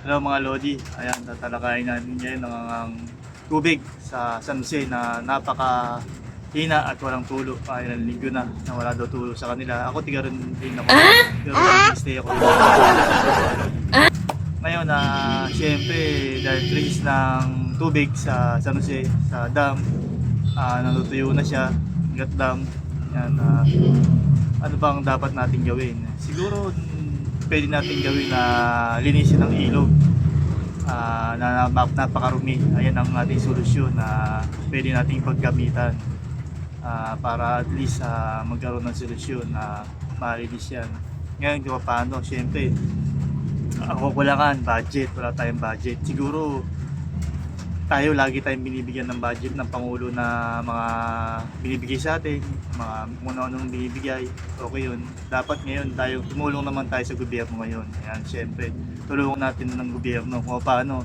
Hello mga Lodi, ayan, tatalakayin natin ngayon ang tubig sa San Jose na napaka hina at walang tulo. Ilang linggo na wala daw tulo sa kanila. Ako tiga rin din ako, pero stay ako. Ngayon siyempre dahil crisis ng tubig sa San Jose, sa dam, natutuyo na siya, Gat Dam. Yan, ano bang dapat natin gawin? Siguro pwede natin gawin na linisin ng ilog na napakarumi. Ayan ang ating solusyon na pwede nating paggamitan para at least magkaroon ng solusyon na malinis yan. Ngayon di ba paano? Siyempre ako kulangan budget, wala tayong budget. Siguro tayo lagi tayong binibigyan ng budget ng Pangulo na mga binibigay sa atin, mga kung ano-anong binibigay, okay yun. Dapat ngayon tayo, tumulong naman tayo sa gobyerno ngayon. Ayan, syempre, tulungan natin ng gobyerno kung paano.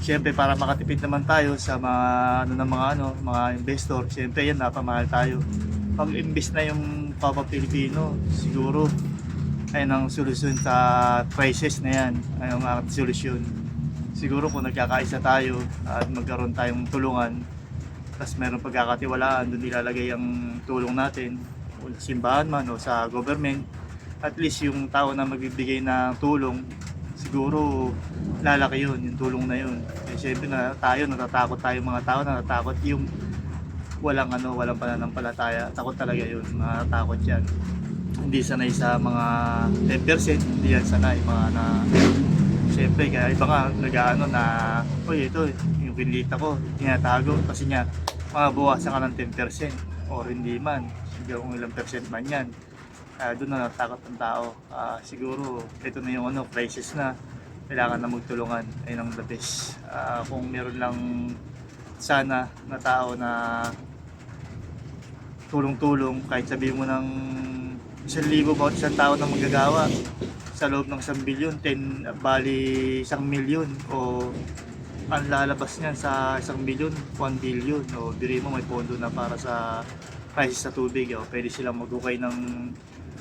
Syempre, para makatipid naman tayo sa mga investor, syempre yan, napamahal tayo. Pag-invest na yung Papa Pilipino, siguro, ayun ang solusyon sa crisis na yan, ayun ang solusyon. Siguro kung nagkakaisa tayo at magkaroon tayong tulungan, tapos meron pagkakatiwalaan, doon nilalagay ang tulong natin, o sa simbahan man o sa government, at least yung tao na magbibigay ng tulong, siguro lalaki yun, yung tulong na yun. Eh, syempre natatakot tayo mga tao, natatakot yung walang pananampalataya, takot talaga yun, natatakot yan. Hindi sanay sa mga 10%, hindi yan sanay, mga na siyempre, kaya iba nga nag-ano na, uy, ito, yung kinilita ko, tinatago kasi nga, mabawasan ka ng 10% or hindi man, hindi kung ilang percent man yan. Doon na natakot ng tao. Siguro, ito na yung crisis na, kailangan na magtulungan, ayun ang the best. Kung meron lang sana na tao na tulong-tulong, kahit sabihin mo ng 1,000 bawat isang tao na magagawa, sa loob ng 1 bilyon, 1 milyon o ang lalabas niyan sa 1 milyon, 1 billion o biri mo may pondo na para sa crisis sa tubig. Pwede silang magukay ng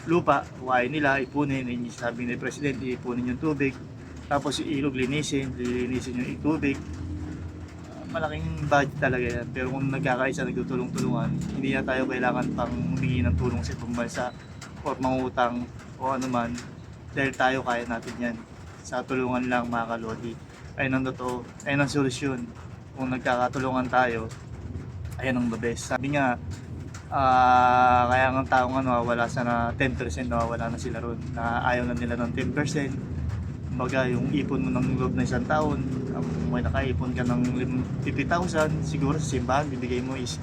lupa, huwain nila, ipunin, sabi ni Presidente, ipunin yung tubig, tapos yung ilog linisin yung tubig. Malaking budget talaga yan, pero kung nagkakaisa, nagtutulong-tulungan, hindi na tayo kailangan pang humingi ng tulong sa ibang bansa or mangutang o anuman. Dahil tayo kaya natin yan. Sa tulungan lang mga kalodi. Ayun ang totoo. Ayun ang solusyon. Kung nagkakatulungan tayo, ayun ang the best. Sabi nga, kaya ng taong wala sana 10% nawawala na sila ron. Na ayaw na nila ng 10%. Kumbaga yung ipon mo ng loob na isang taon, may nakaipon ka ng 50,000, siguro sa simbahan bibigay mo is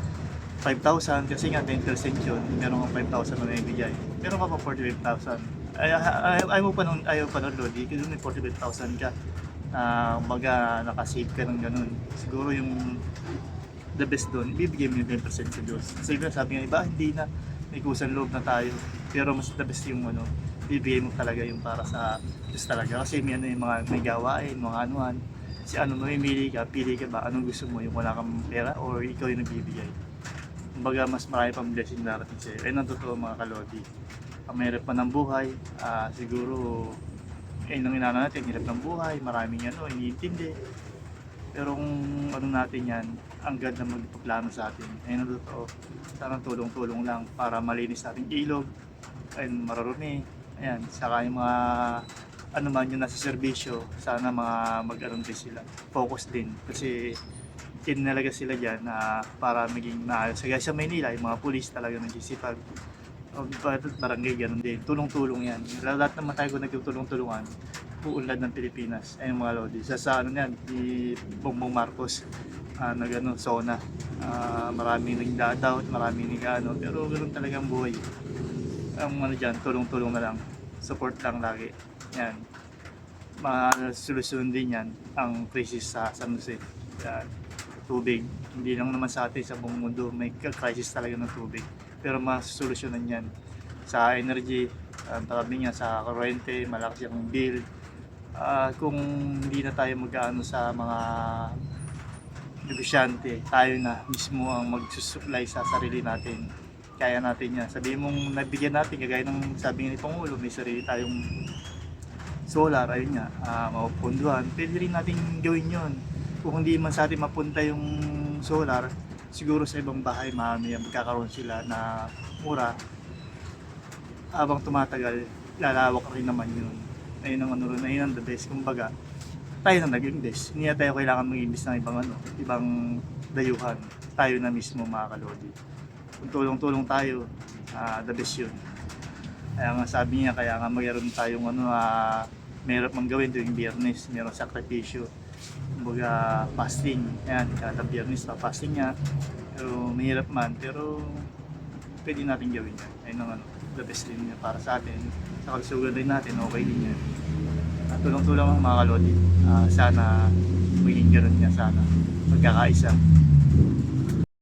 5,000 kasi nga 10% yun. Meron kang 5,000 na ibigay. Meron ka pa 45,000. Ayaw pa nun Lodi, kasi may 45,000 ka, kumbaga nakasave ka ng ganun. Siguro yung the best doon, ibibigay mo yung 10% sa Diyos. Kasi sabi nga iba, hindi na, may kusang loob na tayo, pero mas the best yung ibibigay mo talaga yung para sa Diyos talaga. Kasi may yung mga may gawain, mga anuhan, kasi mamimili ka, pili ka ba, anong gusto mo, yung wala kang pera or ikaw yung nagbibigay. Kumbaga mas marami pang blessing darating sa'yo. Ayun ang totoo mga kalodi. Ang mahirap pa ng buhay, siguro ang inano natin, hirap ng buhay, maraming iniintindi. Pero kung natin yan, ang ganda magpaplano sa atin. Ayun ang totoo. Sana tulong-tulong lang para malinis natin ilog, ayun, mararumi. Ayan, saka yung mga man yung nasa serbisyo, sana mag-aron din sila. Focus din. Kasi tinalaga sila dyan para maging maayos. Kaya sa Maynila, yung mga pulis talaga nagsisipag. Barangay, ganun din. Tulong-tulong yan. Lahat naman tayo kung nagtutulong-tulungan, uunlad ng Pilipinas. Ayun mga Lodi. Sa yan, di Bongbong Marcos, zona. Maraming nagdadaot, maraming pero ganun talaga ang buhay. Ang dyan, tulong-tulong na lang. Support lang lagi. Yan. Solusyon din yan ang crisis sa San Jose. Yan. Tubig. Hindi lang naman sa atin, sa buong mundo, may crisis talaga ng tubig. Pero masusolusyonan yan sa energy, sabi niya sa kuryente, malaki ang bill. Kung hindi na tayo mag-aano sa mga negosyante, tayo na mismo ang magsusupply sa sarili natin. Kaya natin yan. Sabihin mong nabigyan natin, kagaya ng sabi ni Pangulo, may sarili tayong solar, ayun nga, mapupunduhan, pwede rin nating gawin yon. Kung hindi man sa atin mapunta yung solar, siguro sa ibang bahay marami magkakaroon sila na mura. Habang tumatagal, lalawak rin naman yun. Ayun ang ano rin, ayun ang the best. Kumbaga, tayo na nag-invest. Hindi na tayo kailangan mag-invest ng ibang ano, ibang dayuhan. Tayo na mismo mga kalodi. Kung tulong-tulong tayo, the best yun. Kaya nga sabi niya, kaya nga mayroon tayong ano, meron mang gawin tuwing Biyernes, meron sakripisyo. Kumbaga fasting. Ayan, kada Biyernes pa fasting niya. Pero mahirap man, pero pwede natin gawin yan. Ayun ang ano, the best din niya para sa atin. Sa kalusugan din natin, okay din yan. Tulong-tulong ang mga kalodi. Sana maging ganun niya, sana magkakaisa.